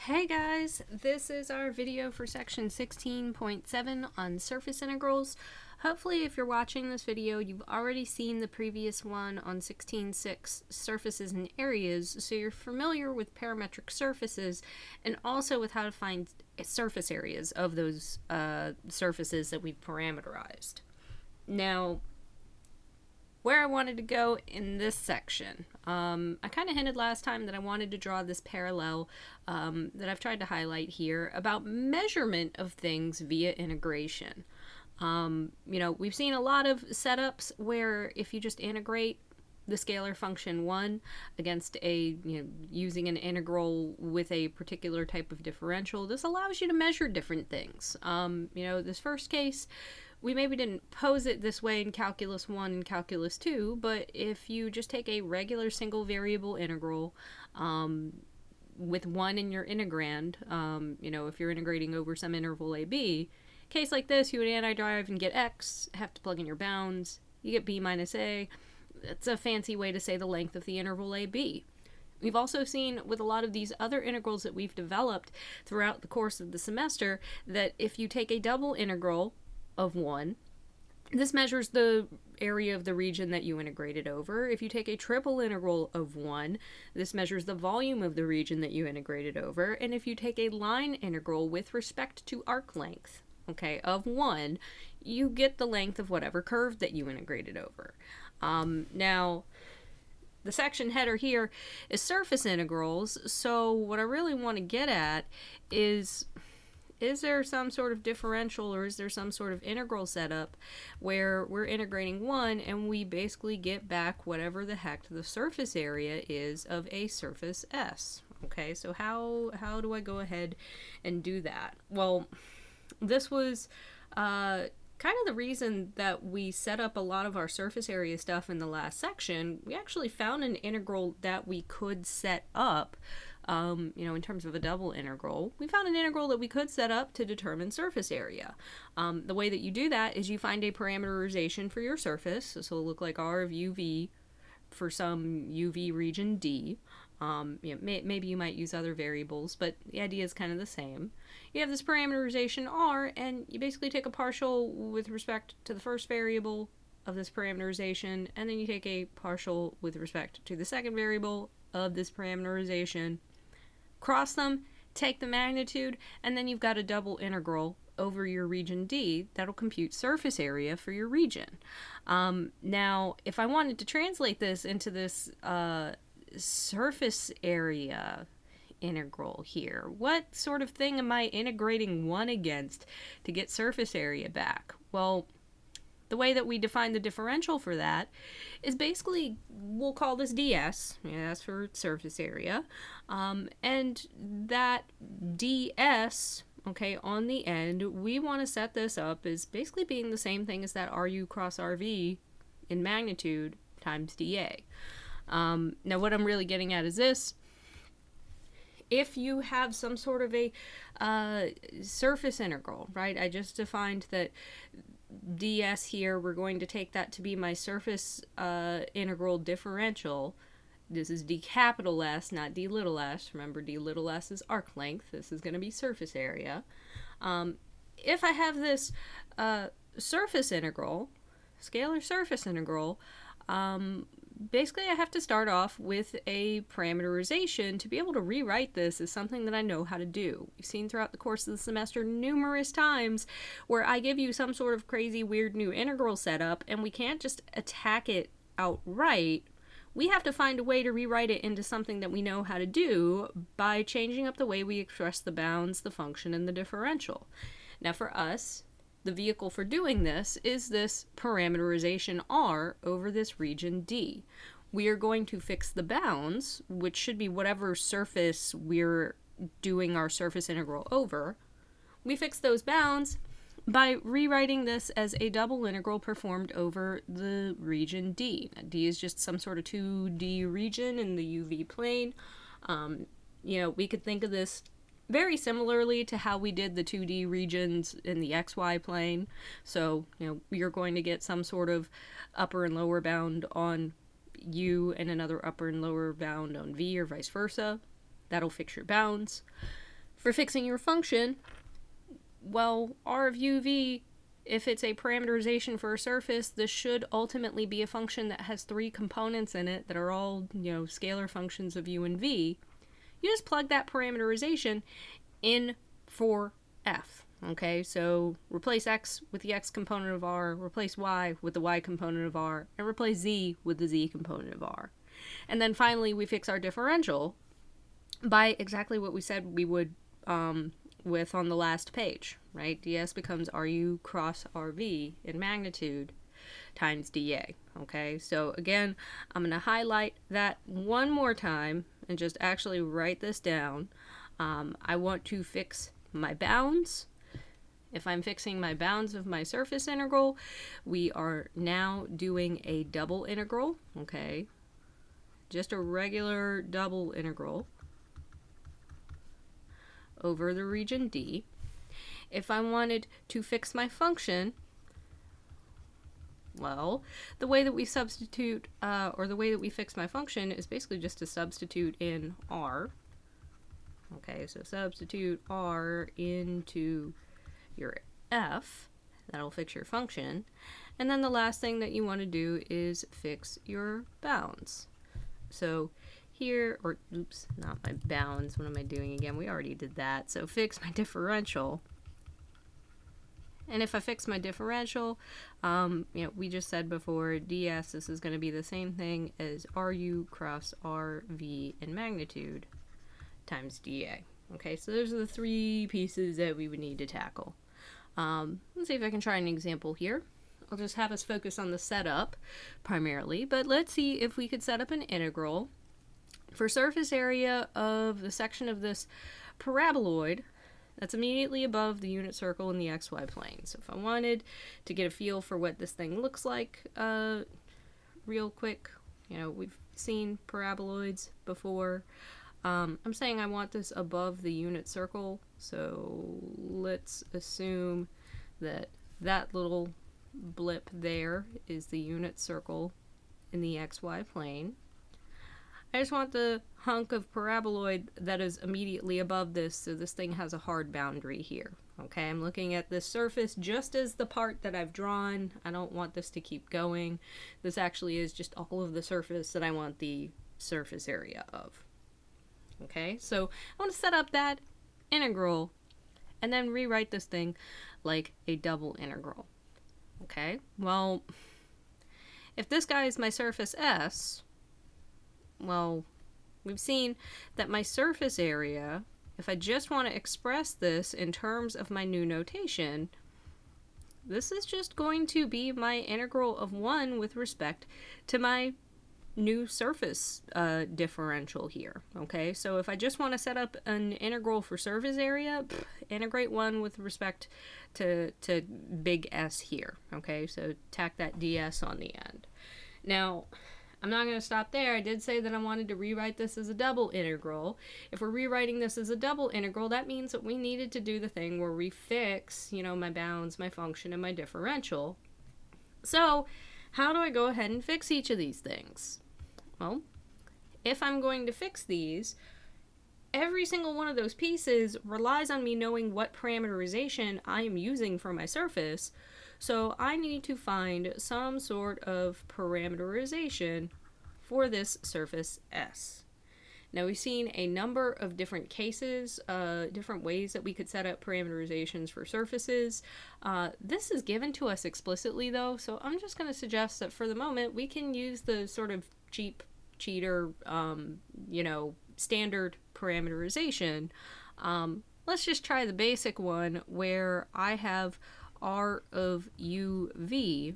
Hey guys, this is our video for section 16.7 on surface integrals. Hopefully if you're watching this video, you've already seen the previous one on 16.6 surfaces and areas, so you're familiar with parametric surfaces and also with how to find surface areas of those surfaces that we've parameterized. Now, where I wanted to go in this section. I kind of hinted last time that I wanted to draw this parallel that I've tried to highlight here about measurement of things via integration. We've seen a lot of setups where if you just integrate the scalar function 1 against using an integral with a particular type of differential, this allows you to measure different things. This first case, we maybe didn't pose it this way in Calculus 1 and Calculus 2, but if you just take a regular single variable integral with 1 in your integrand, if you're integrating over some interval AB, case like this, you would antiderive and get x, have to plug in your bounds, you get b minus a. That's a fancy way to say the length of the interval AB. We've also seen with a lot of these other integrals that we've developed throughout the course of the semester that if you take a double integral of 1, this measures the area of the region that you integrated over. If you take a triple integral of 1, this measures the volume of the region that you integrated over. And if you take a line integral with respect to arc length, of 1, you get the length of whatever curve that you integrated over. Now, the section header here is surface integrals, so what I really want to get at is there some sort of differential or is there some sort of integral setup where we're integrating 1 and we basically get back whatever the heck the surface area is of a surface S? Okay, so how do I go ahead and do that? Well, this was kind of the reason that we set up a lot of our surface area stuff in the last section. We actually found an integral that we could set up in terms of a double integral. We found an integral that we could set up to determine surface area. The way that you do that is you find a parameterization for your surface. So it'll look like R of UV for some UV region D. Maybe you might use other variables, but the idea is kind of the same. You have this parameterization R, and you basically take a partial with respect to the first variable of this parameterization, and then you take a partial with respect to the second variable of this parameterization, cross them, take the magnitude, and then you've got a double integral over your region D that'll compute surface area for your region. Now, if I wanted to translate this into this surface area integral here, what sort of thing am I integrating 1 against to get surface area back? Well, the way that we define the differential for that is basically, we'll call this ds, that's for surface area, and that ds, on the end, we want to set this up as basically being the same thing as that RU cross RV in magnitude times dA. Now what I'm really getting at is this. If you have some sort of a surface integral, right? I just defined that ds here, we're going to take that to be my surface integral differential. This is d capital S, not d little s. Remember, d little s is arc length. This is going to be surface area. If I have this surface integral, scalar surface integral, basically I have to start off with a parameterization to be able to rewrite this as something that I know how to do. We've seen throughout the course of the semester numerous times where I give you some sort of crazy weird new integral setup and we can't just attack it outright. We have to find a way to rewrite it into something that we know how to do by changing up the way we express the bounds, the function, and the differential. Now for us, the vehicle for doing this is this parameterization R over this region D. We are going to fix the bounds, which should be whatever surface we're doing our surface integral over. We fix those bounds by rewriting this as a double integral performed over the region D. Now, D is just some sort of 2D region in the UV plane. We could think of this very similarly to how we did the 2D regions in the XY plane. So, you're going to get some sort of upper and lower bound on U and another upper and lower bound on V or vice versa. That'll fix your bounds. For fixing your function, well, r of uv, if it's a parameterization for a surface, this should ultimately be a function that has 3 components in it that are all, scalar functions of u and v. You just plug that parameterization in for f. Okay, so replace x with the x component of r, replace y with the y component of r, and replace z with the z component of r. And then finally, we fix our differential by exactly what we said we would with on the last page, right? ds becomes ru cross rv in magnitude times dA. Okay, so again, I'm going to highlight that one more time and just actually write this down. I want to fix my bounds. If I'm fixing my bounds of my surface integral, we are now doing a double integral, okay? Just a regular double integral over the region D. If I wanted to fix my function, well, the way that we substitute, or the way that we fix my function is basically just to substitute in R. Okay, so substitute R into your F. That'll fix your function. And then the last thing that you want to do is fix your bounds. So here, or oops, not my bounds. What am I doing again? We already did that. So fix my differential. And if I fix my differential, we just said before, ds, this is going to be the same thing as ru cross rv in magnitude times dA. Okay, so those are the 3 pieces that we would need to tackle. Let's see if I can try an example here. I'll just have us focus on the setup primarily, but let's see if we could set up an integral for surface area of the section of this paraboloid that's immediately above the unit circle in the xy plane. So if I wanted to get a feel for what this thing looks like real quick, we've seen paraboloids before. I'm saying I want this above the unit circle, so let's assume that that little blip there is the unit circle in the xy plane. I just want the hunk of paraboloid that is immediately above this, so this thing has a hard boundary here. Okay, I'm looking at this surface just as the part that I've drawn. I don't want this to keep going. This actually is just all of the surface that I want the surface area of. Okay, so I want to set up that integral and then rewrite this thing like a double integral. Okay, well, if this guy is my surface S, well, we've seen that my surface area, if I just want to express this in terms of my new notation, this is just going to be my integral of 1 with respect to my new surface differential here. Okay, so if I just want to set up an integral for surface area, integrate 1 with respect to big S here. Okay, so tack that ds on the end. Now, I'm not going to stop there. I did say that I wanted to rewrite this as a double integral. If we're rewriting this as a double integral, that means that we needed to do the thing where we fix, my bounds, my function, and my differential. So, how do I go ahead and fix each of these things? Well, if I'm going to fix these, every single one of those pieces relies on me knowing what parameterization I am using for my surface. So I need to find some sort of parameterization for this surface S. Now, we've seen a number of different cases, different ways that we could set up parameterizations for surfaces. This is given to us explicitly, though, so I'm just going to suggest that for the moment we can use the sort of cheater, standard parameterization. Let's just try the basic one where I have R of uv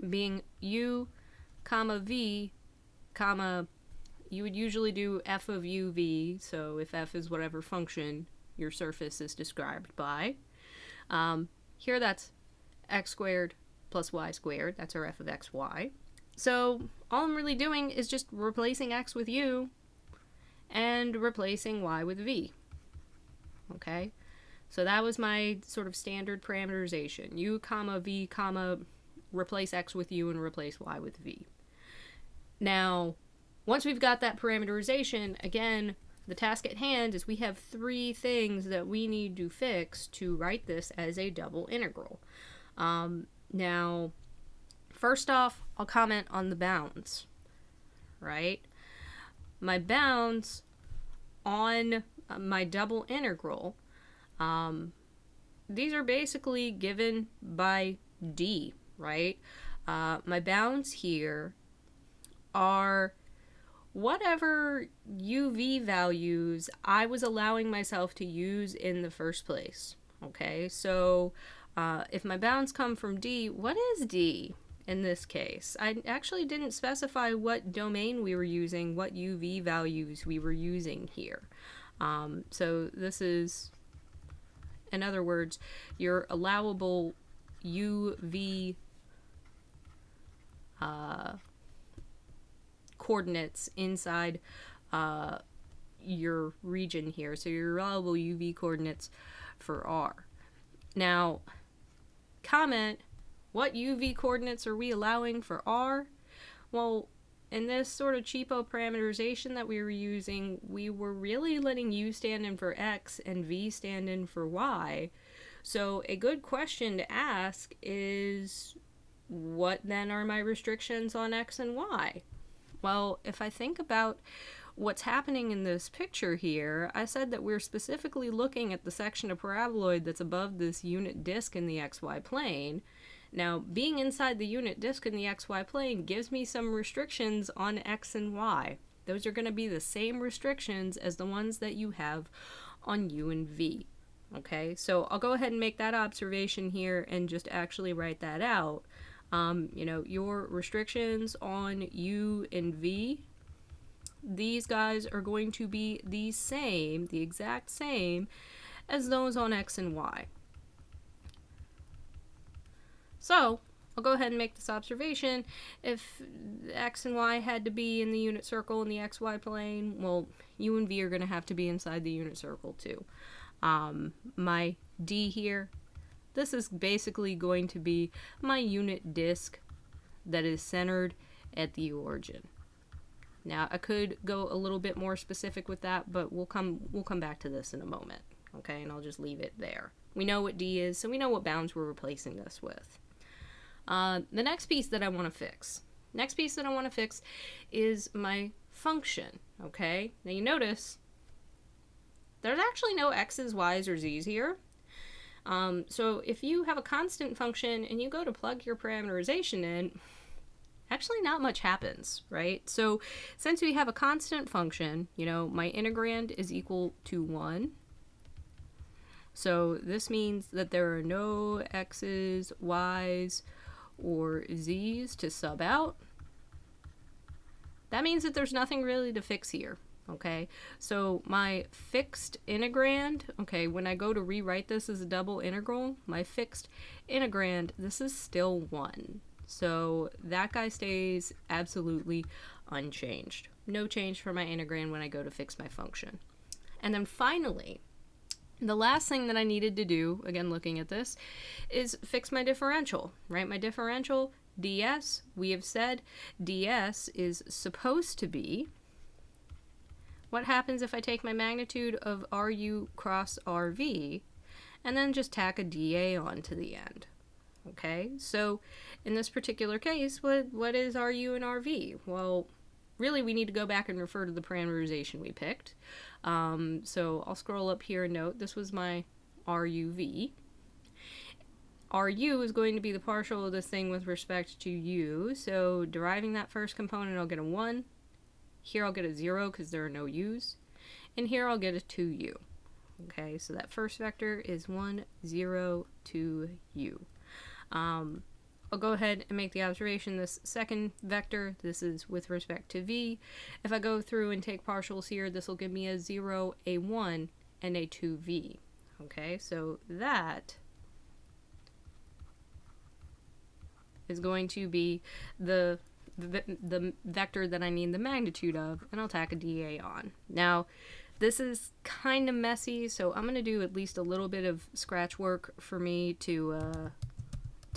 being u, comma v, comma, you would usually do f of uv, so if f is whatever function your surface is described by. Here that's x squared plus y squared, that's our f of xy. So all I'm really doing is just replacing x with u and replacing y with v. Okay? So that was my sort of standard parameterization. U, comma, v, comma, replace x with u and replace y with v. Now, once we've got that parameterization, again, the task at hand is we have 3 things that we need to fix to write this as a double integral. Now, first off, I'll comment on the bounds, right? My bounds on my double integral, these are basically given by D, right? My bounds here are whatever UV values I was allowing myself to use in the first place. Okay, so if my bounds come from D, what is D in this case? I actually didn't specify what domain we were using, what UV values we were using here. So this is, in other words, your allowable UV coordinates inside your region here. So your allowable UV coordinates for R. Now, comment, what UV coordinates are we allowing for R? Well, in this sort of cheapo parameterization that we were using, we were really letting U stand in for X and V stand in for Y. So a good question to ask is, what then are my restrictions on X and Y? Well, if I think about what's happening in this picture here, I said that we're specifically looking at the section of paraboloid that's above this unit disk in the XY plane. Now, being inside the unit disk in the XY plane gives me some restrictions on X and Y. Those are going to be the same restrictions as the ones that you have on U and V. Okay, so I'll go ahead and make that observation here and just actually write that out. You know, your restrictions on U and V, these guys are going to be the same, the exact same, as those on X and Y. So, I'll go ahead and make this observation. If X and Y had to be in the unit circle in the XY plane, well, U and V are going to have to be inside the unit circle too. My D here, this is basically going to be my unit disk that is centered at the origin. Now, I could go a little bit more specific with that, but we'll come back to this in a moment, okay? And I'll just leave it there. We know what D is, so we know what bounds we're replacing this with. The next piece that I want to fix. Next piece that I want to fix is my function, okay? Now, you notice there's actually no X's, Y's, or Z's here. So if you have a constant function and you go to plug your parameterization in, actually not much happens, right? So since we have a constant function, you know, my integrand is equal to 1. So this means that there are no X's, Y's, or Z's to sub out. That means that there's nothing really to fix here. Okay, so my fixed integrand, okay, when I go to rewrite this as a double integral, my fixed integrand, this is still 1. So that guy stays absolutely unchanged. No change for my integrand when I go to fix my function. And then finally, the last thing that I needed to do, again looking at this, is fix my differential, right? My differential, ds, we have said ds is supposed to be, what happens if I take my magnitude of RU cross RV and then just tack a dA on to the end? Okay, so in this particular case, what is RU and RV? Well, really we need to go back and refer to the parameterization we picked. So I'll scroll up here and note this was my RUV. RU is going to be the partial of this thing with respect to U, so deriving that first component I'll get a 1. Here I'll get a 0 because there are no u's. And here I'll get a 2u. Okay, so that first vector is 1, 0, 2u. I'll go ahead and make the observation, this second vector, this is with respect to v. If I go through and take partials here, this will give me a 0, a 1, and a 2v. Okay, so that is going to be the vector that I need the magnitude of, and I'll tack a dA on. Now, this is kind of messy, so I'm going to do at least a little bit of scratch work for me to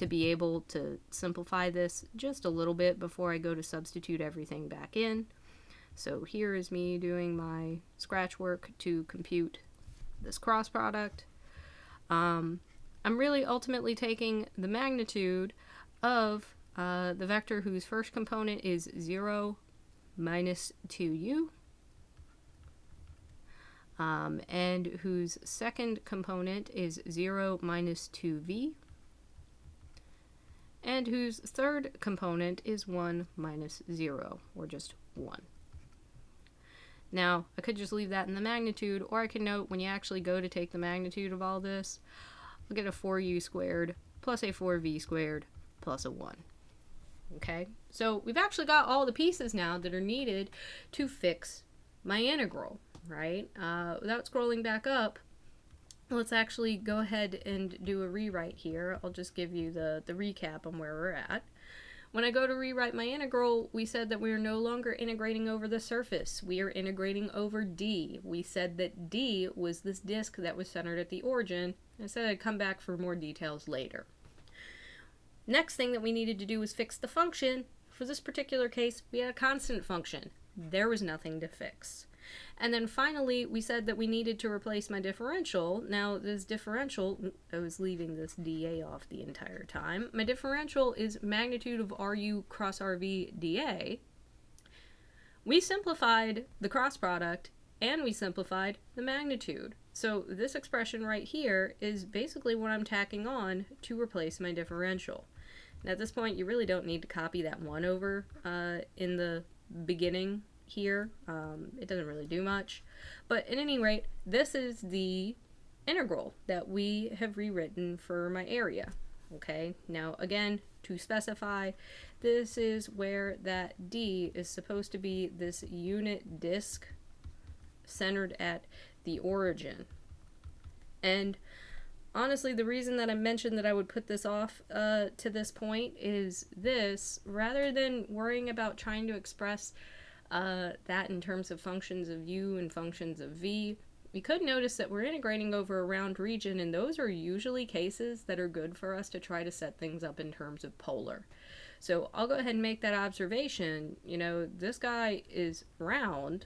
be able to simplify this just a little bit before I go to substitute everything back in. So here is me doing my scratch work to compute this cross product. I'm really ultimately taking the magnitude of the vector whose first component is 0 minus 2u, and whose second component is 0 minus 2v, and whose third component is 1 minus 0, or just 1. Now, I could just leave that in the magnitude, or I can note when you actually go to take the magnitude of all this, I'll get a 4u squared plus a 4v squared plus a 1. Okay, so we've actually got all the pieces now that are needed to fix my integral, right? Without scrolling back up, let's actually go ahead and do a rewrite here. I'll just give you the recap on where we're at. When I go to rewrite my integral, we said that we are no longer integrating over the surface. We are integrating over D. We said that D was this disk that was centered at the origin. I said I'd come back for more details later. Next thing that we needed to do was fix the function. For this particular case, we had a constant function. There was nothing to fix. And then finally, we said that we needed to replace my differential. Now, this differential, I was leaving this dA off the entire time. My differential is magnitude of RU cross RV dA. We simplified the cross product, and we simplified the magnitude. So this expression right here is basically what I'm tacking on to replace my differential. Now, at this point, you really don't need to copy that 1 over in the beginning here. It doesn't really do much. But at any rate, this is the integral that we have rewritten for my area. Okay, now again, to specify, this is where that D is supposed to be this unit disk centered at the origin. And honestly, the reason that I mentioned that I would put this off to this point is this, rather than worrying about trying to express that in terms of functions of u and functions of v, we could notice that we're integrating over a round region, and those are usually cases that are good for us to try to set things up in terms of polar. So I'll go ahead and make that observation. You know, this guy is round,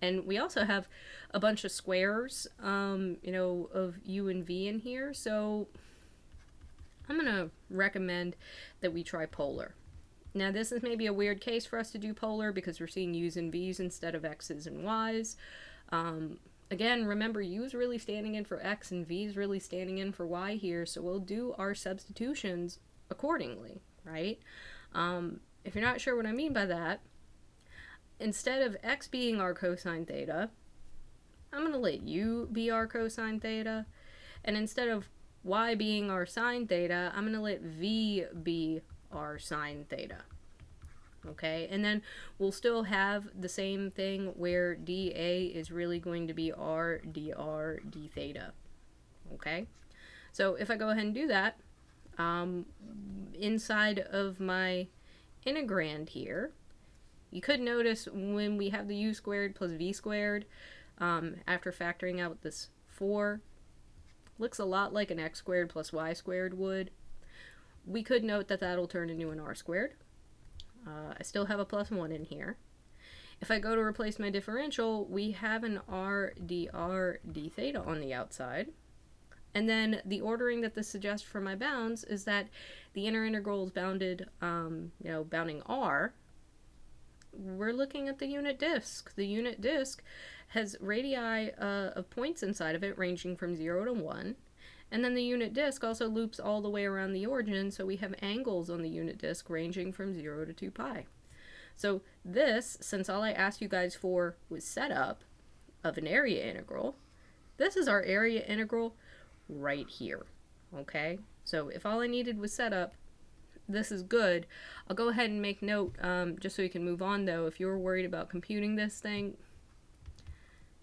and we also have a bunch of squares, you know, of u and v in here, so I'm going to recommend that we try polar. Now, this is maybe a weird case for us to do polar because we're seeing u's and v's instead of x's and y's. Again, remember, u is really standing in for x and v is really standing in for y here, so we'll do our substitutions accordingly, right? If you're not sure what I mean by that, instead of x being our cosine theta, I'm going to let u be our cosine theta, and instead of y being our sine theta, I'm going to let v be our sine theta. Okay, and then we'll still have the same thing where dA is really going to be r dr d theta. Okay, so if I go ahead and do that, inside of my integrand here, you could notice when we have the u squared plus v squared, after factoring out this 4, looks a lot like an x squared plus y squared would. We could note that that'll turn into an r squared. I still have a plus 1 in here. If I go to replace my differential, we have an r dr d theta on the outside. And then the ordering that this suggests for my bounds is that the inner integral is bounded, you know, bounding r. We're looking at the unit disk. The unit disk has radii of points inside of it ranging from 0 to 1. And then the unit disk also loops all the way around the origin, so we have angles on the unit disk ranging from 0 to 2 pi. So this, since all I asked you guys for was setup of an area integral, this is our area integral right here, okay? So if all I needed was setup, this is good. I'll go ahead and make note, just so you can move on though, if you're worried about computing this thing,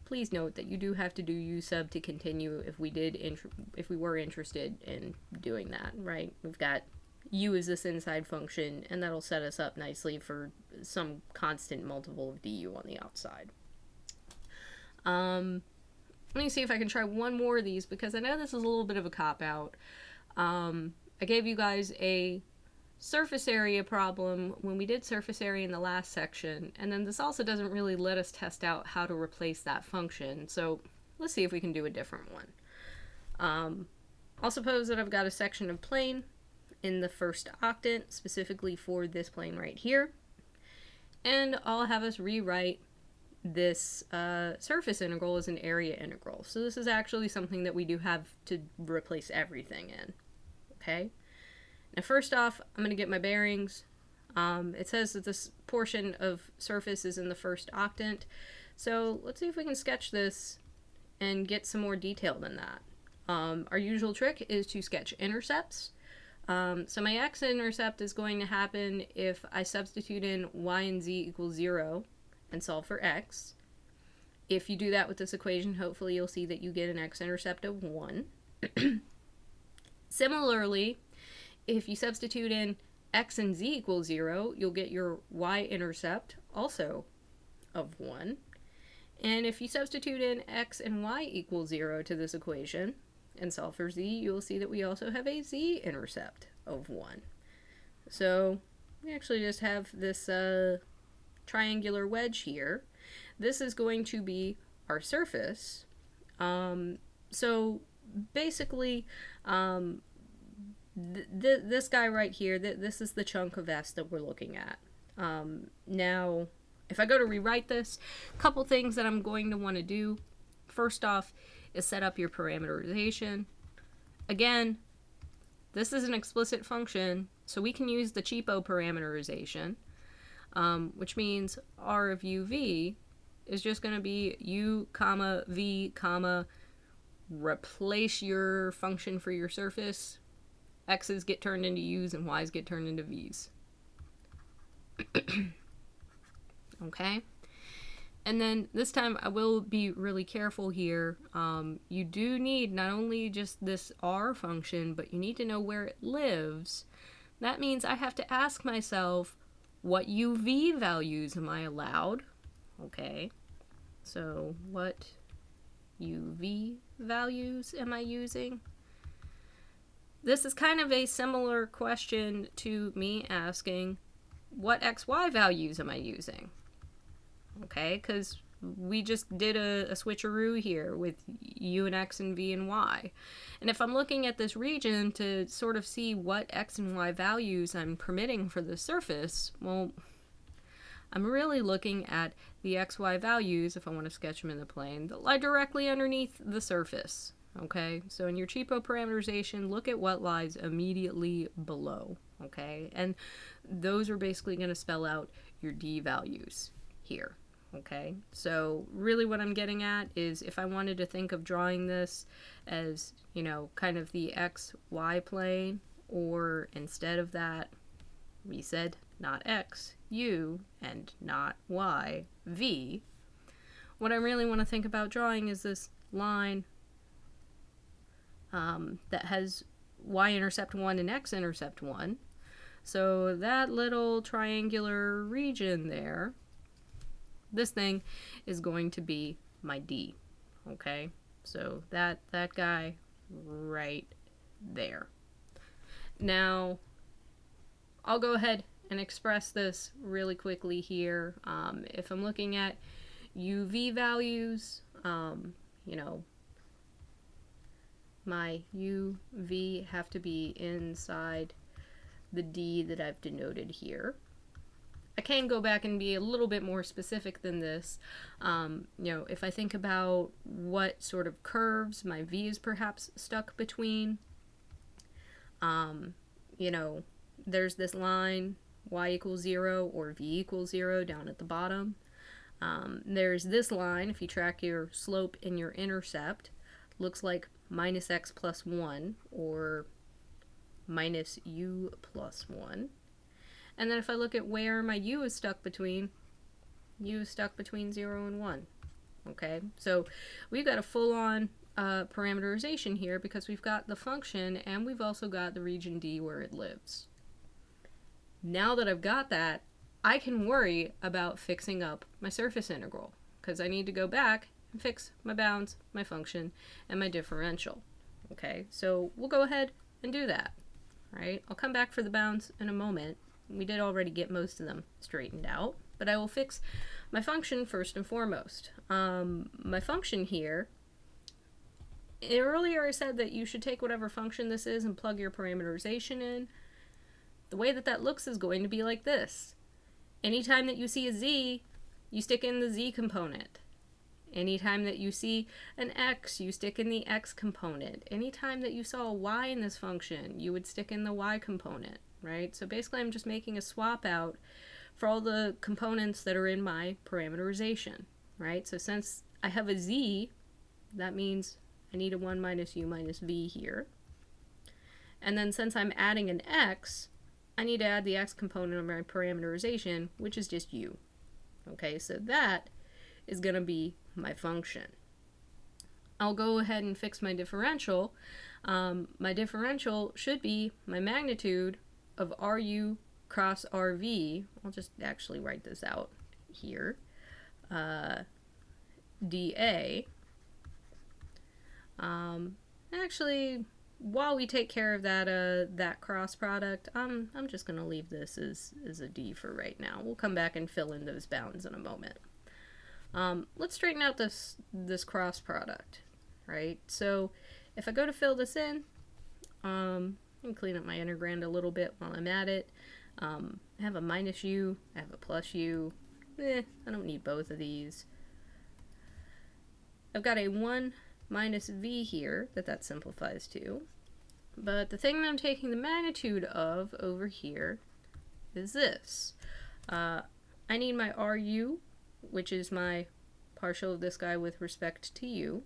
please note that you do have to do u sub to continue if we were interested in doing that, right? We've got u as this inside function, and that'll set us up nicely for some constant multiple of du on the outside. Let me see if I can try one more of these, because I know this is a little bit of a cop-out. I gave you guys a surface area problem when we did surface area in the last section, and then this also doesn't really let us test out how to replace that function, so let's see if we can do a different one. I'll suppose that I've got a section of plane in the first octant, specifically for this plane right here, and I'll have us rewrite this surface integral as an area integral. So this is actually something that we do have to replace everything in. Okay? Now first off, I'm going to get my bearings. It says that this portion of surface is in the first octant. So let's see if we can sketch this and get some more detail than that. Our usual trick is to sketch intercepts. So my x-intercept is going to happen if I substitute in y and z equals 0 and solve for x. If you do that with this equation, hopefully you'll see that you get an x-intercept of 1. Similarly, if you substitute in x and z equals 0, you'll get your y-intercept also of 1. And if you substitute in x and y equals 0 to this equation and solve for z, you'll see that we also have a z-intercept of 1. So we actually just have this triangular wedge here. This is going to be our surface. So basically, this guy right here, this is the chunk of S that we're looking at. Now, if I go to rewrite this, a couple things that I'm going to want to do. First off is set up your parameterization. Again, this is an explicit function, so we can use the cheapo parameterization, which means r of uv is just going to be u comma v comma replace your function for your surface. X's get turned into u's and y's get turned into v's. Okay? And then this time I will be really careful here. You do need not only just this r function, but you need to know where it lives. That means I have to ask myself, what uv values am I allowed? Okay, so what uv values am I using? This is kind of a similar question to me asking, what xy values am I using? Okay, because we just did a switcheroo here with u and x and v and y. And if I'm looking at this region to sort of see what x and y values I'm permitting for the surface, well, I'm really looking at the xy values, if I want to sketch them in the plane, that lie directly underneath the surface. Okay, so in your cheapo parameterization, look at what lies immediately below. Okay, and those are basically going to spell out your d values here. Okay, so really what I'm getting at is if I wanted to think of drawing this as, you know, kind of the xy plane, or instead of that, we said not x, u, and not y, v, what I really want to think about drawing is this line that has y-intercept 1 and x-intercept 1. So that little triangular region there, this thing is going to be my D. Okay, so that guy right there. Now, I'll go ahead and express this really quickly here. If I'm looking at UV values, you know, my UV have to be inside the D that I've denoted here. I can go back and be a little bit more specific than this. You know, if I think about what sort of curves my V is perhaps stuck between, you know, there's this line y equals 0 or v equals 0 down at the bottom. There's this line, if you track your slope and your intercept, looks like minus x plus 1 or minus u plus 1. And then if I look at where my u is stuck between 0 and 1. Okay, so we've got a full-on parameterization here because we've got the function and we've also got the region D where it lives. Now that I've got that, I can worry about fixing up my surface integral because I need to go back and fix my bounds, my function, and my differential. Okay, so we'll go ahead and do that. right? I'll come back for the bounds in a moment. We did already get most of them straightened out, but I will fix my function first and foremost. My function here, earlier I said that you should take whatever function this is and plug your parameterization in. The way that that looks is going to be like this. Anytime that you see a z, you stick in the z component. Anytime that you see an x, you stick in the x component. Anytime that you saw a y in this function, you would stick in the y component, right? So basically I'm just making a swap out for all the components that are in my parameterization, right? So since I have a z, that means I need a 1 minus u minus v here. And then since I'm adding an x, I need to add the x component of my parameterization, which is just u. Okay, so that is going to be my function. I'll go ahead and fix my differential. My differential should be my magnitude of RU cross RV. I'll just actually write this out here. dA. Actually, while we take care of that cross product, I'm just going to leave this as a D for right now. We'll come back and fill in those bounds in a moment. Let's straighten out this cross product, right? So if I go to fill this in, and clean up my integrand a little bit while I'm at it. I have a minus u, I have a plus u. I don't need both of these. I've got a 1 minus v here that simplifies to. But the thing that I'm taking the magnitude of over here is this. I need my RU, which is my partial of this guy with respect to u.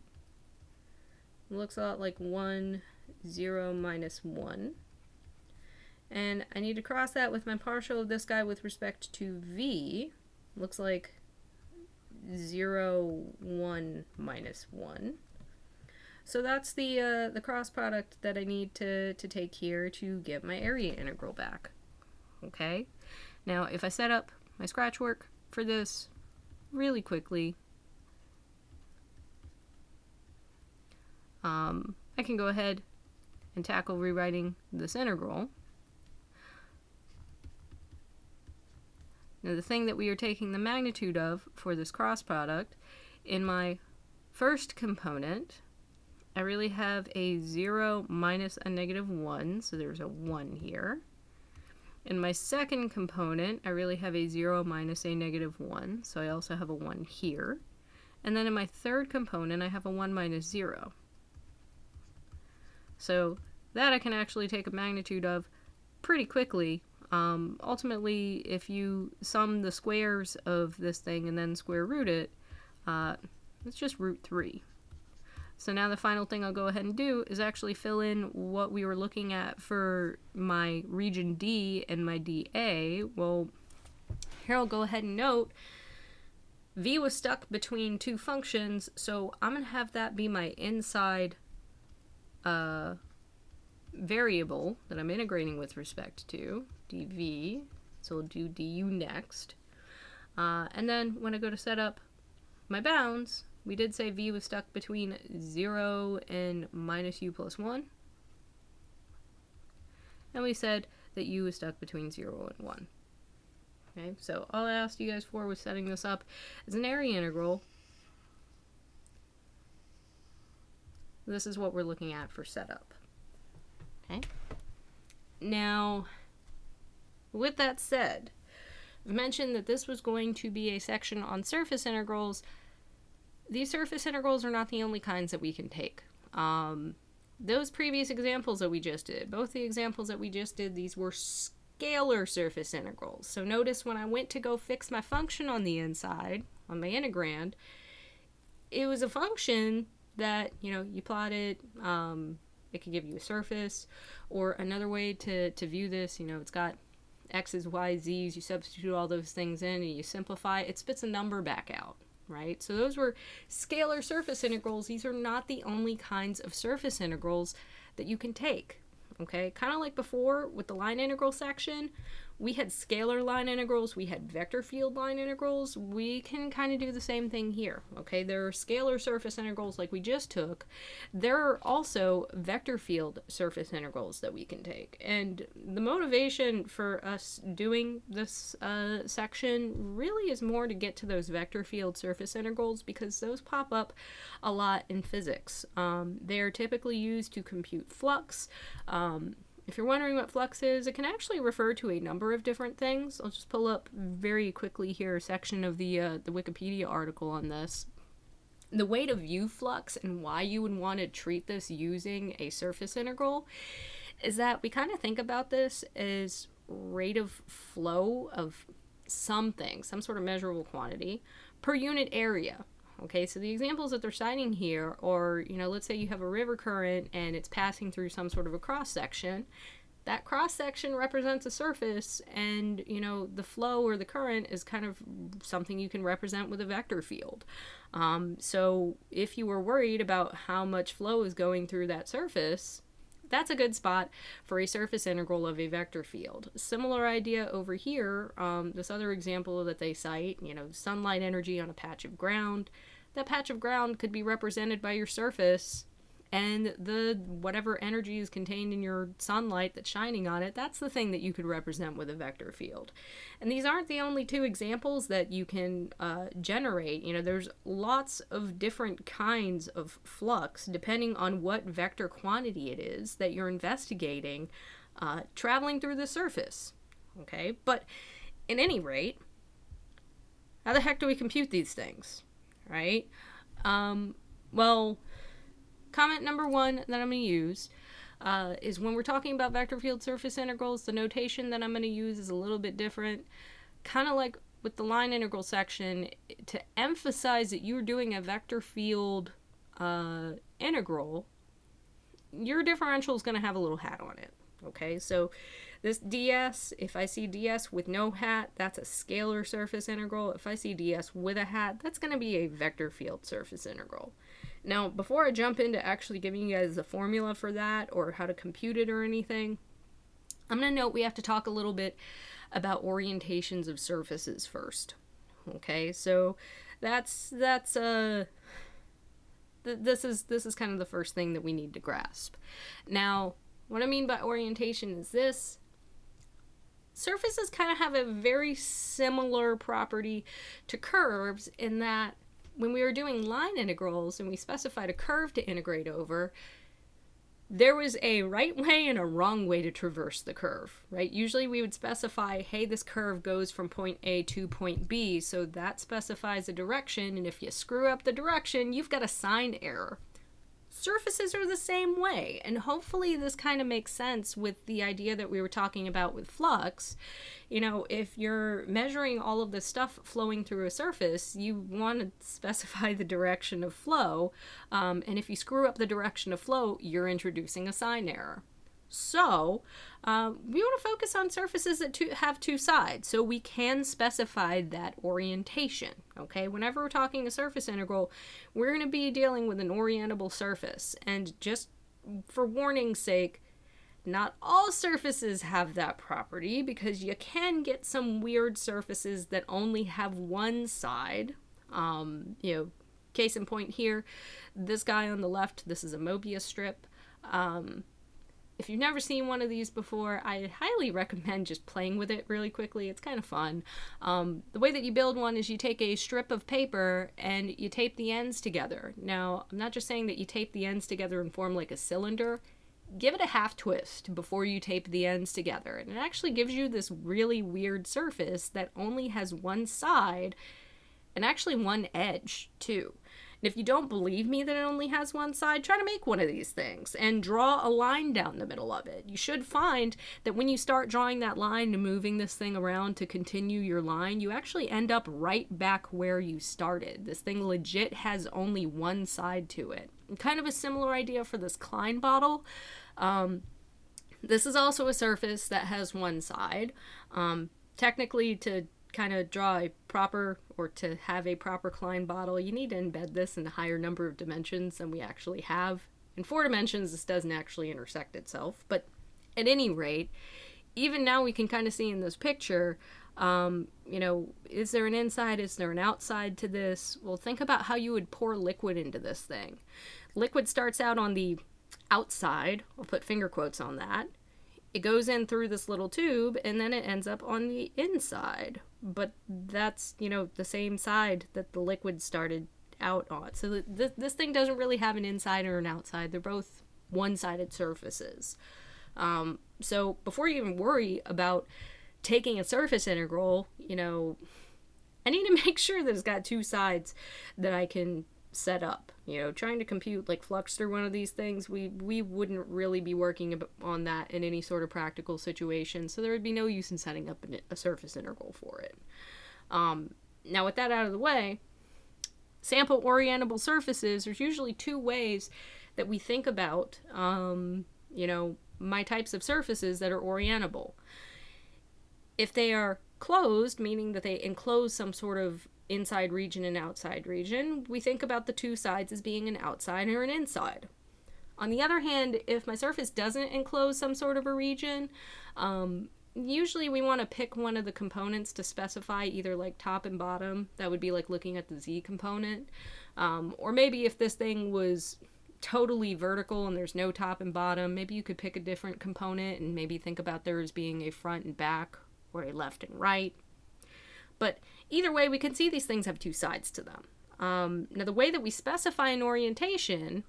It looks a lot like 1, 0, minus 1. And I need to cross that with my partial of this guy with respect to v. Looks like 0, 1, minus 1. So that's the cross product that I need to take here to get my area integral back. Okay? Now, if I set up my scratch work for this really quickly, I can go ahead and tackle rewriting this integral. Now, the thing that we are taking the magnitude of for this cross product, in my first component, I really have a 0 minus a negative 1, so there's a 1 here. In my second component, I really have a 0 minus a negative 1, so I also have a 1 here. And then in my third component, I have a 1 minus 0. So that I can actually take a magnitude of pretty quickly. Ultimately, if you sum the squares of this thing and then square root it, it's just root 3. So now the final thing I'll go ahead and do is actually fill in what we were looking at for my region D and my dA. Well, here I'll go ahead and note V was stuck between two functions, so I'm going to have that be my inside variable that I'm integrating with respect to, dv, so we'll do du next. And then when I go to set up my bounds, we did say v was stuck between 0 and minus u plus 1. And we said that u was stuck between 0 and 1. Okay, so all I asked you guys for was setting this up as an area integral. This is what we're looking at for setup. Okay. Now, with that said, I mentioned that this was going to be a section on surface integrals. These surface integrals are not the only kinds that we can take. Those previous examples that we just did, both the examples that we just did, these were scalar surface integrals. So notice when I went to go fix my function on the inside, on my integrand, it was a function that, you know, you plot it, it could give you a surface, or another way to view this, you know, it's got x's, y's, z's, you substitute all those things in and you simplify, it spits a number back out, right? So those were scalar surface integrals. These are not the only kinds of surface integrals that you can take, okay? Kind of like before with the line integral section, we had scalar line integrals, we had vector field line integrals. We can kind of do the same thing here, okay? There are scalar surface integrals like we just took. There are also vector field surface integrals that we can take. And the motivation for us doing this section really is more to get to those vector field surface integrals, because those pop up a lot in physics. They're typically used to compute flux. If you're wondering what flux is, it can actually refer to a number of different things. I'll just pull up very quickly here a section of the Wikipedia article on this. The way to view flux and why you would want to treat this using a surface integral is that we kind of think about this as rate of flow of something, some sort of measurable quantity, per unit area. Okay, so the examples that they're citing here are, let's say you have a river current and it's passing through some sort of a cross-section. That cross-section represents a surface, and, the flow or the current is kind of something you can represent with a vector field. So if you were worried about how much flow is going through that surface, that's a good spot for a surface integral of a vector field. Similar idea over here, this other example that they cite, sunlight energy on a patch of ground. That patch of ground could be represented by your surface, and the whatever energy is contained in your sunlight that's shining on it, that's the thing that you could represent with a vector field. And these aren't the only two examples that you can generate. There's lots of different kinds of flux depending on what vector quantity it is that you're investigating traveling through the surface. Okay, but at any rate, how the heck do we compute these things, right? Well, comment number one that I'm going to use is when we're talking about vector field surface integrals, the notation that I'm going to use is a little bit different. Kind of like with the line integral section, to emphasize that you're doing a vector field integral, your differential is going to have a little hat on it. Okay, so this ds, if I see ds with no hat, that's a scalar surface integral. If I see ds with a hat, that's going to be a vector field surface integral. Now, before I jump into actually giving you guys the formula for that or how to compute it or anything, I'm going to note we have to talk a little bit about orientations of surfaces first. Okay, so this is kind of the first thing that we need to grasp. Now, what I mean by orientation is this. Surfaces kind of have a very similar property to curves in that when we were doing line integrals and we specified a curve to integrate over, there was a right way and a wrong way to traverse the curve, right? Usually we would specify, hey, this curve goes from point A to point B, so that specifies a direction, and if you screw up the direction, you've got a sign error. Surfaces are the same way, and hopefully this kind of makes sense with the idea that we were talking about with flux. If you're measuring all of the stuff flowing through a surface, you want to specify the direction of flow, and if you screw up the direction of flow, you're introducing a sign error. So we want to focus on surfaces that have two sides, so we can specify that orientation. Okay, whenever we're talking a surface integral, we're going to be dealing with an orientable surface, and just for warning's sake, not all surfaces have that property, because you can get some weird surfaces that only have one side. Case in point here, this guy on the left, this is a Mobius strip. If you've never seen one of these before, I highly recommend just playing with it really quickly. It's kind of fun. The way that you build one is you take a strip of paper and you tape the ends together. Now, I'm not just saying that you tape the ends together and form like a cylinder. Give it a half twist before you tape the ends together. And it actually gives you this really weird surface that only has one side and actually one edge, too. And if you don't believe me that it only has one side, try to make one of these things and draw a line down the middle of it. You should find that when you start drawing that line and moving this thing around to continue your line, you actually end up right back where you started. This thing legit has only one side to it. And kind of a similar idea for this Klein bottle. This is also a surface that has one side. Technically, to kind of draw a proper, or to have a proper Klein bottle, you need to embed this in a higher number of dimensions than we actually have. In 4 dimensions, this doesn't actually intersect itself, but at any rate, even now we can kind of see in this picture, you know, is there an inside, is there an outside to this? Well, think about how you would pour liquid into this thing. Liquid starts out on the outside, I'll put finger quotes on that. It goes in through this little tube, and then it ends up on the inside. But that's, you know, the same side that the liquid started out on. So this thing doesn't really have an inside or an outside. They're both one-sided surfaces. So before you even worry about taking a surface integral, you know, I need to make sure that it's got two sides that I can set up. You know, trying to compute like flux through one of these things, we wouldn't really be working on that in any sort of practical situation, so there would be no use in setting up a surface integral for it. Now with that out of the way, sample orientable surfaces, there's usually two ways that we think about, you know, my types of surfaces that are orientable. If they are closed, meaning that they enclose some sort of inside region and outside region, we think about the two sides as being an outside or an inside. On the other hand, if my surface doesn't enclose some sort of a region, usually we want to pick one of the components to specify either like top and bottom. That would be like looking at the Z component. Or maybe if this thing was totally vertical and there's no top and bottom, maybe you could pick a different component and maybe think about there as being a front and back or a left and right. But either way, we can see these things have two sides to them. Now, the way that we specify an orientation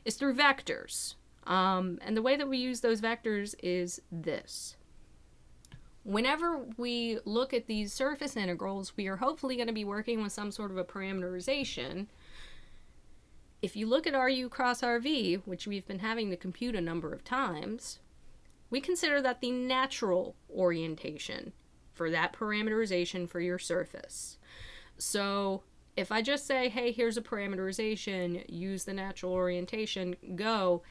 is through vectors. And the way that we use those vectors is this. Whenever we look at these surface integrals, we are hopefully going to be working with some sort of a parameterization. If you look at RU cross RV, which we've been having to compute a number of times, we consider that the natural orientation for that parameterization for your surface. So if I just say, hey, here's a parameterization, use the natural orientation, go,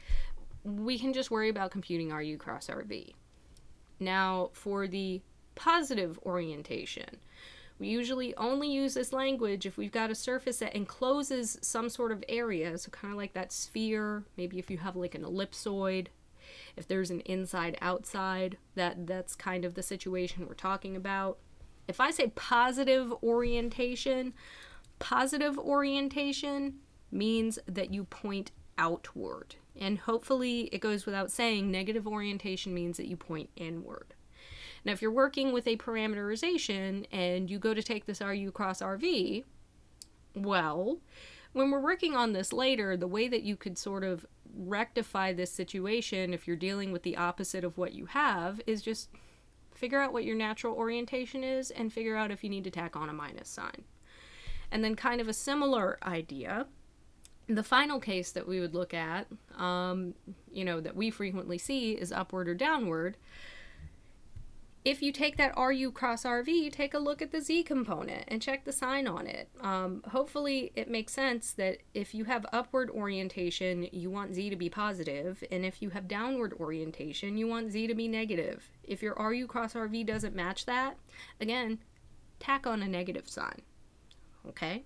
we can just worry about computing RU cross RV. Now, for the positive orientation, we usually only use this language if we've got a surface that encloses some sort of area, so kind of like that sphere, maybe if you have like an ellipsoid. If there's an inside-outside, that's kind of the situation we're talking about. If I say positive orientation means that you point outward. And hopefully it goes without saying, negative orientation means that you point inward. Now, if you're working with a parameterization and you go to take this RU cross RV, well, when we're working on this later, the way that you could sort of rectify this situation if you're dealing with the opposite of what you have is just figure out what your natural orientation is and figure out if you need to tack on a minus sign. And then kind of a similar idea, the final case that we would look at, you know, that we frequently see is upward or downward. If you take that RU cross RV, take a look at the Z component and check the sign on it. Hopefully it makes sense that if you have upward orientation, you want Z to be positive, and if you have downward orientation, you want Z to be negative. If your RU cross RV doesn't match that, again, tack on a negative sign. Okay?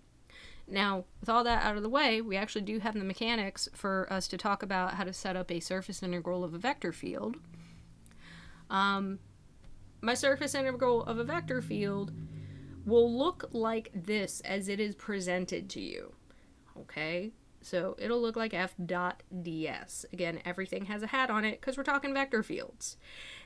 Now, with all that out of the way, we actually do have the mechanics for us to talk about how to set up a surface integral of a vector field. My surface integral of a vector field will look like this as it is presented to you. Okay? So it'll look like f dot ds. Again, everything has a hat on it because we're talking vector fields.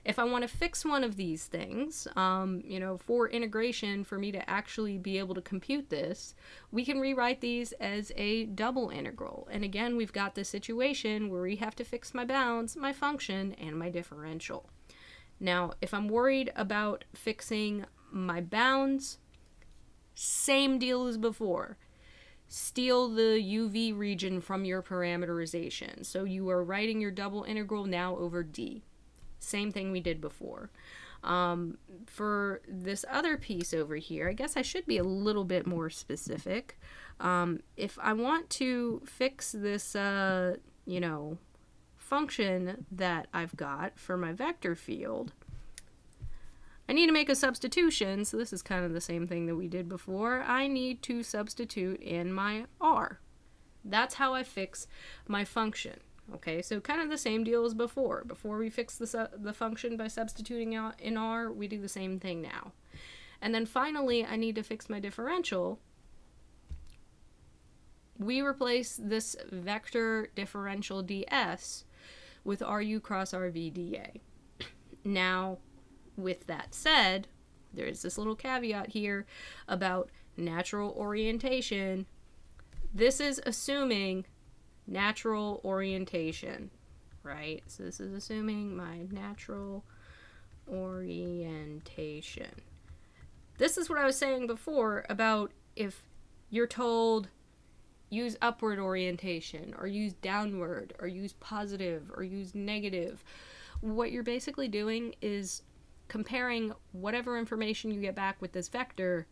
If I want to fix one of these things, you know, for integration, for me to actually be able to compute this, we can rewrite these as a double integral. And again, we've got this situation where we have to fix my bounds, my function, and my differential. Now, if I'm worried about fixing my bounds, same deal as before. Steal the UV region from your parameterization. So you are writing your double integral now over D. Same thing we did before. For this other piece over here, I guess I should be a little bit more specific. If I want to fix this, you know, function that I've got for my vector field, I need to make a substitution, so this is kind of the same thing that we did before. I need to substitute in my R. That's how I fix my function, Okay, so kind of the same deal as before. Before we fix the function by substituting out in R, we do the same thing now. And then finally, I need to fix my differential. We replace this vector differential ds with RU cross RV dA. Now, with that said, there is this little caveat here about natural orientation. This is assuming natural orientation, right? So this is assuming my natural orientation. This is what I was saying before about if you're told use upward orientation or use downward or use positive or use negative. What you're basically doing is comparing whatever information you get back with this vector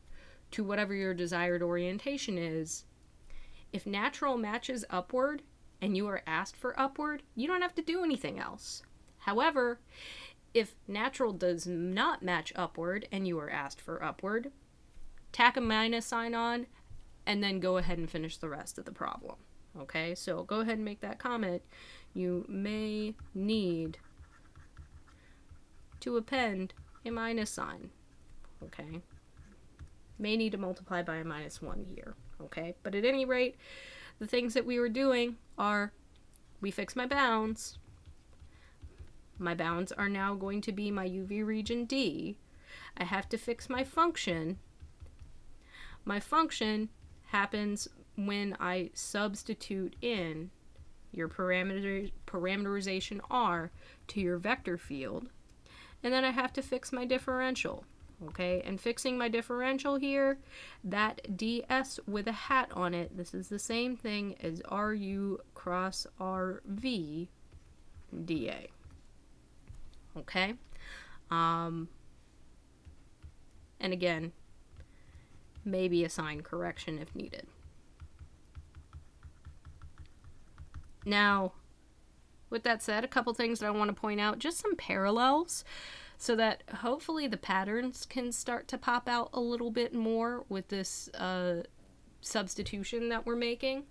to whatever your desired orientation is. If natural matches upward and you are asked for upward, you don't have to do anything else. However, if natural does not match upward and you are asked for upward, tack a minus sign on and then go ahead and finish the rest of the problem. Okay, so go ahead and make that comment. You may need to append a minus sign. Okay, may need to multiply by a -1 here. Okay, but at any rate, the things that we were doing are, we fix my bounds. My bounds are now going to be my UV region D. I have to fix my function. My function happens when I substitute in your parameterization R to your vector field. And then I have to fix my differential. Okay, and fixing my differential here, that ds with a hat on it, this is the same thing as RU cross RV dA. Okay, and again, maybe a sign correction if needed. Now, with that said, a couple things that I want to point out, just some parallels, so that hopefully the patterns can start to pop out a little bit more with this substitution that we're making.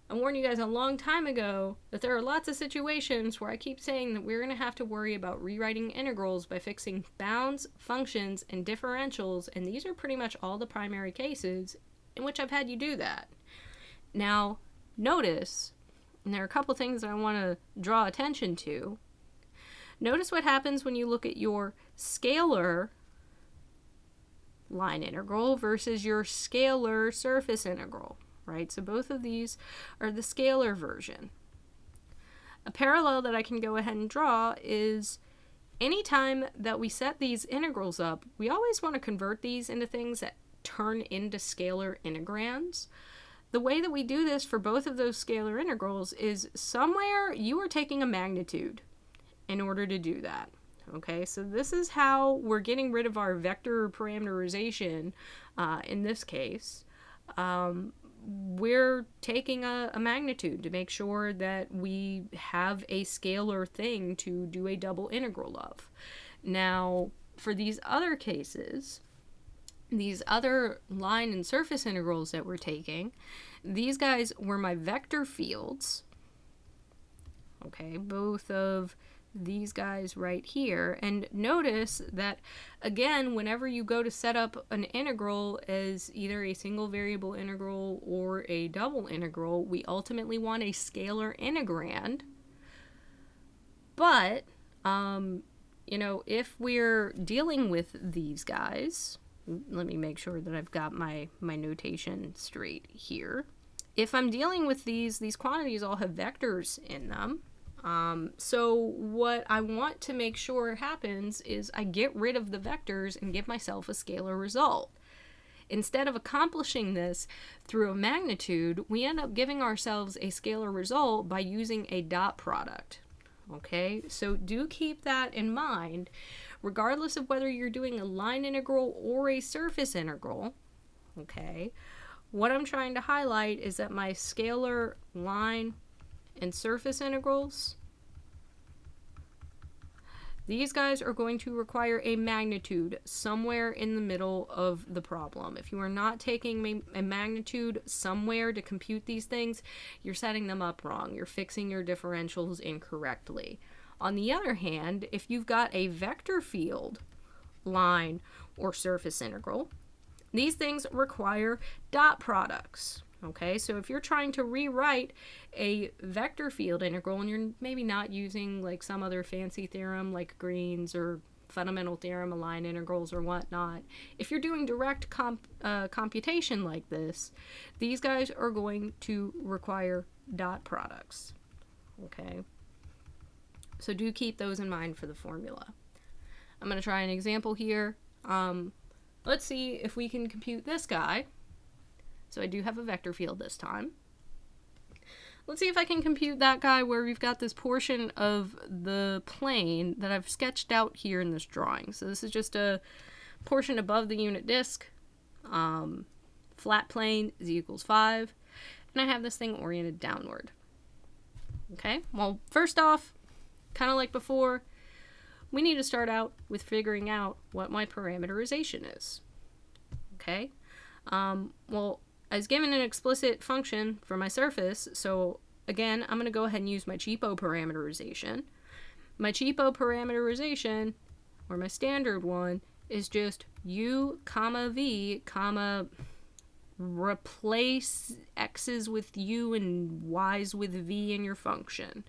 I warned you guys a long time ago that there are lots of situations where I keep saying that we're going to have to worry about rewriting integrals by fixing bounds, functions, and differentials, and these are pretty much all the primary cases in which I've had you do that. Now, notice, and there are a couple things that I want to draw attention to. Notice what happens when you look at your scalar line integral versus your scalar surface integral, right? So both of these are the scalar version. A parallel that I can go ahead and draw is anytime that we set these integrals up, we always want to convert these into things that turn into scalar integrands. The way that we do this for both of those scalar integrals is somewhere you are taking a magnitude in order to do that. Okay, so this is how we're getting rid of our vector parameterization in this case. We're taking a magnitude to make sure that we have a scalar thing to do a double integral of. Now, for these other cases, these other line and surface integrals that we're taking, these guys were my vector fields. Okay, both of these guys right here, and notice that again, whenever you go to set up an integral as either a single variable integral or a double integral, we ultimately want a scalar integrand. But you know, if we're dealing with these guys, let me make sure that I've got my notation straight here. If I'm dealing with these quantities all have vectors in them. So what I want to make sure happens is I get rid of the vectors and give myself a scalar result. Instead of accomplishing this through a magnitude, we end up giving ourselves a scalar result by using a dot product. Okay, so do keep that in mind, regardless of whether you're doing a line integral or a surface integral. Okay, what I'm trying to highlight is that my scalar line and surface integrals, These guys are going to require a magnitude somewhere in the middle of the problem. If you are not taking a magnitude somewhere to compute these things, you're setting them up wrong. You're fixing your differentials incorrectly. On the other hand, if you've got a vector field, line, or surface integral, these things require dot products. Okay, so if you're trying to rewrite a vector field integral and you're maybe not using like some other fancy theorem like Green's or fundamental theorem of line integrals or whatnot, if you're doing direct computation like this, these guys are going to require dot products. Okay, so do keep those in mind for the formula. I'm going to try an example here. Let's see if we can compute this guy. So I do have a vector field this time. Let's see if I can compute that guy where we've got this portion of the plane that I've sketched out here in this drawing. So this is just a portion above the unit disk, flat plane, z equals 5, and I have this thing oriented downward. Okay, well, first off, kind of like before, we need to start out with figuring out what my parameterization is. Okay, well, I was given an explicit function for my surface, so again, I'm going to go ahead and use my cheapo parameterization. My cheapo parameterization, or my standard one, is just u comma v comma replace x's with u and y's with v in your function.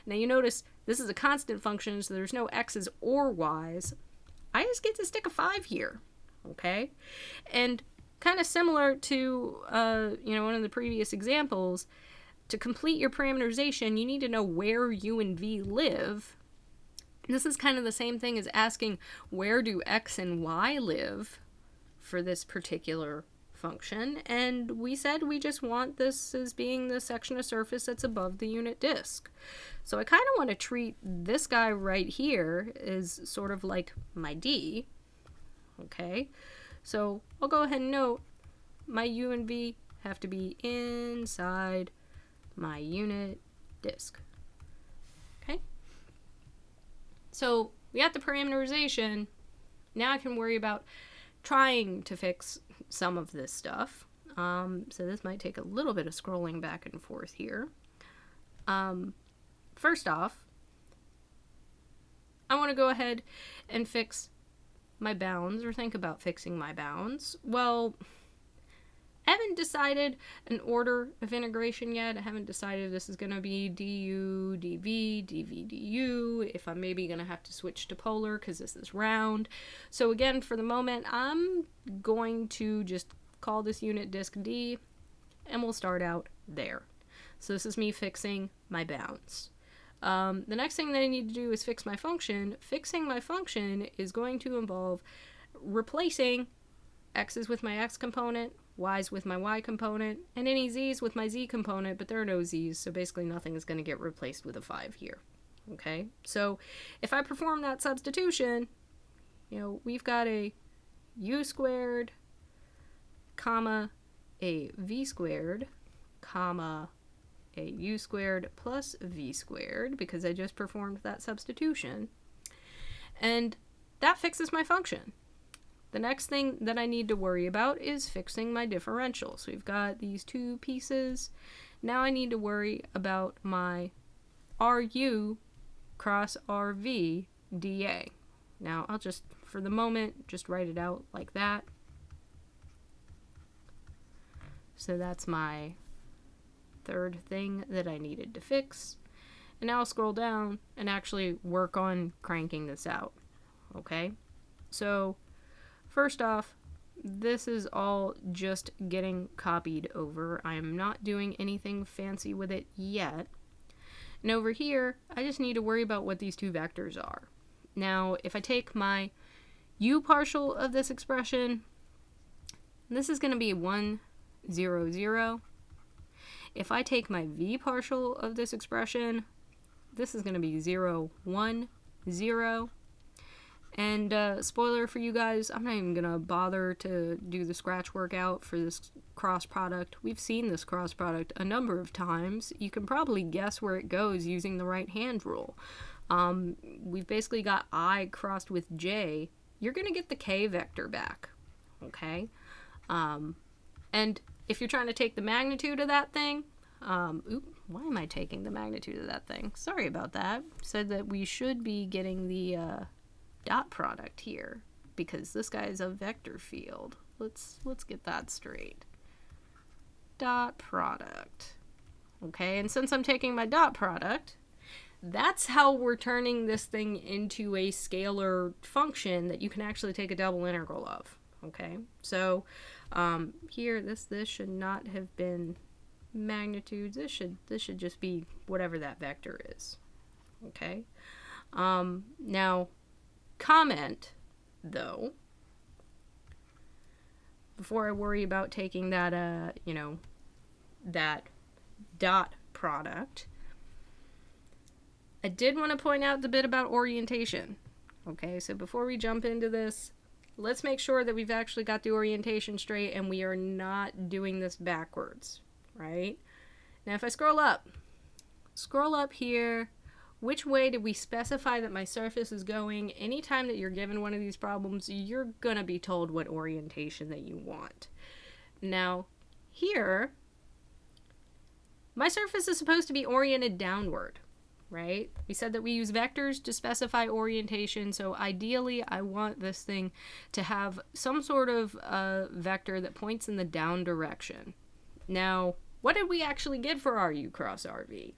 Now you notice this is a constant function, so there's no x's or y's. I just get to stick a 5 here, okay? And kind of similar to, one of the previous examples, to complete your parameterization, you need to know where u and v live. This is kind of the same thing as asking where do x and y live for this particular function, and we said we just want this as being the section of surface that's above the unit disk. So I kind of want to treat this guy right here as sort of like my D, okay? So I'll go ahead and note my u and v have to be inside my unit disk. Okay? So we got the parameterization. Now I can worry about trying to fix some of this stuff. So this might take a little bit of scrolling back and forth here. First off, I want to go ahead and fix my bounds, or think about fixing my bounds. Well, I haven't decided an order of integration yet. I haven't decided if this is going to be du, dv, dv, du, if I'm maybe going to have to switch to polar because this is round. So again, for the moment, I'm going to just call this unit disk D, and we'll start out there. So this is me fixing my bounds. The next thing that I need to do is fix my function. Fixing my function is going to involve replacing x's with my x component, y's with my y component, and any z's with my z component, but there are no z's, so basically nothing is going to get replaced with a 5 here. Okay, so if I perform that substitution, we've got a u squared, comma, a v squared, comma, a u squared plus v squared, because I just performed that substitution, and that fixes my function. The next thing that I need to worry about is fixing my differential. So we've got these two pieces. Now I need to worry about my RU cross RV dA. Now I'll just, for the moment, just write it out like that. So that's my third thing that I needed to fix. And now I'll scroll down and actually work on cranking this out. Okay? So first off, this is all just getting copied over. I am not doing anything fancy with it yet. And over here, I just need to worry about what these two vectors are. Now, if I take my u partial of this expression, this is going to be 1, 0, 0. If I take my v partial of this expression, this is going to be 0, 1, 0. And spoiler for you guys, I'm not even going to bother to do the scratch workout for this cross product. We've seen this cross product a number of times. You can probably guess where it goes using the right hand rule. we've basically got I crossed with J, you're going to get the K vector back, okay? And if you're trying to take the magnitude of that thing, why am I taking the magnitude of that thing? Sorry about that. Said that we should be getting the dot product here because this guy is a vector field. Let's get that straight. Dot product. Okay, and since I'm taking my dot product, that's how we're turning this thing into a scalar function that you can actually take a double integral of. Okay, so here this should not have been magnitudes. This should just be whatever that vector is. Okay, now comment though before I worry about taking that that dot product, I did want to point out the bit about orientation. Okay, so before we jump into this, let's make sure that we've actually got the orientation straight and we are not doing this backwards, right? Now if I scroll up here, which way did we specify that my surface is going? Anytime that you're given one of these problems, you're gonna be told what orientation that you want. Now here, my surface is supposed to be oriented downward, right? We said that we use vectors to specify orientation, so ideally I want this thing to have some sort of vector that points in the down direction. Now, what did we actually get for RU cross RV?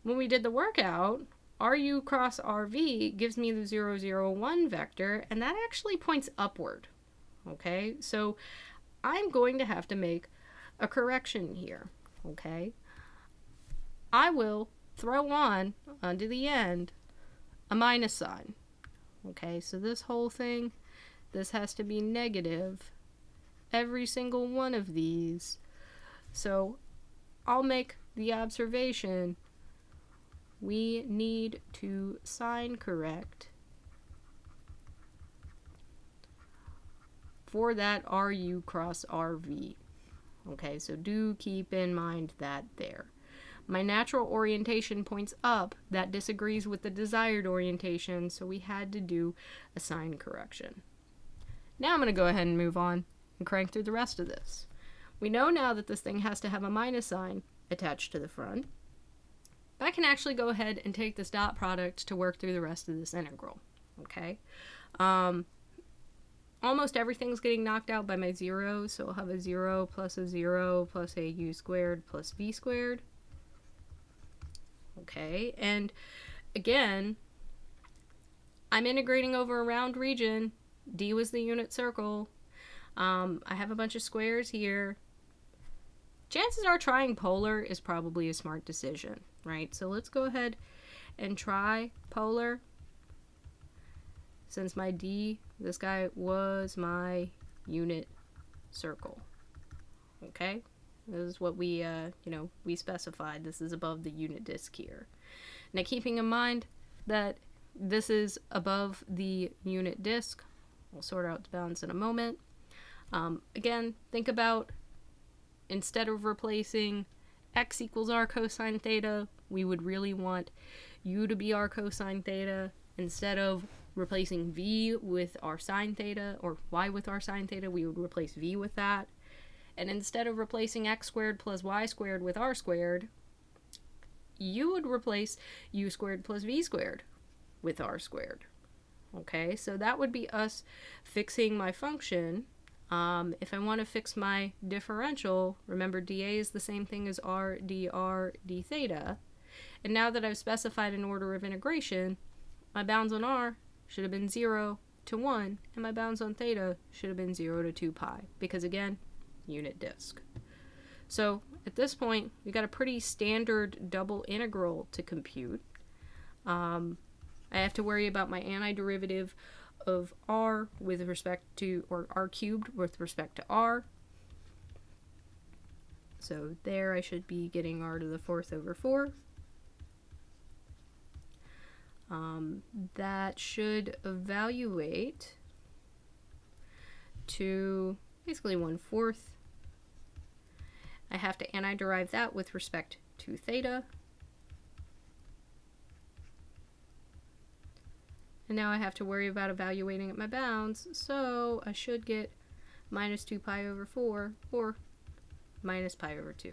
When we did the workout, RU cross RV gives me the 0, 0, 1 vector, and that actually points upward, okay? So I'm going to have to make a correction here, okay? I will throw on, onto the end, a minus sign. Okay, so this whole thing, this has to be negative, every single one of these. So I'll make the observation, we need to sign correct for that RU cross RV. Okay, so do keep in mind that there. My natural orientation points up. That disagrees with the desired orientation, so we had to do a sign correction. Now I'm going to go ahead and move on and crank through the rest of this. We know now that this thing has to have a minus sign attached to the front. But I can actually go ahead and take this dot product to work through the rest of this integral. Okay? Almost everything's getting knocked out by my zeros, so I'll have a 0 plus a 0 plus a u squared plus v squared. Okay, and again, I'm integrating over a round region. D was the unit circle. I have a bunch of squares here. Chances are trying polar is probably a smart decision, right? So let's go ahead and try polar. Since my D, this guy was my unit circle. Okay? This is what we, we specified. This is above the unit disk here. Now, keeping in mind that this is above the unit disk, we'll sort out the bounds in a moment. Again, think about, instead of replacing x equals r cosine theta, we would really want u to be r cosine theta. Instead of replacing v with r sine theta, or y with r sine theta, we would replace v with that. And instead of replacing x squared plus y squared with r squared, you would replace u squared plus v squared with r squared. Okay, so that would be us fixing my function. If I want to fix my differential, remember dA is the same thing as r dr d theta. And now that I've specified an order of integration, my bounds on r should have been 0 to 1, and my bounds on theta should have been 0 to 2 pi, because again, unit disk. So at this point, we got a pretty standard double integral to compute. I have to worry about my antiderivative of r with respect to, or r cubed with respect to r. So there I should be getting r to the 4th over 4. That should evaluate to basically 1/4. I have to antiderive that with respect to theta. And now I have to worry about evaluating at my bounds, so I should get minus 2 pi over 4, or minus pi over 2.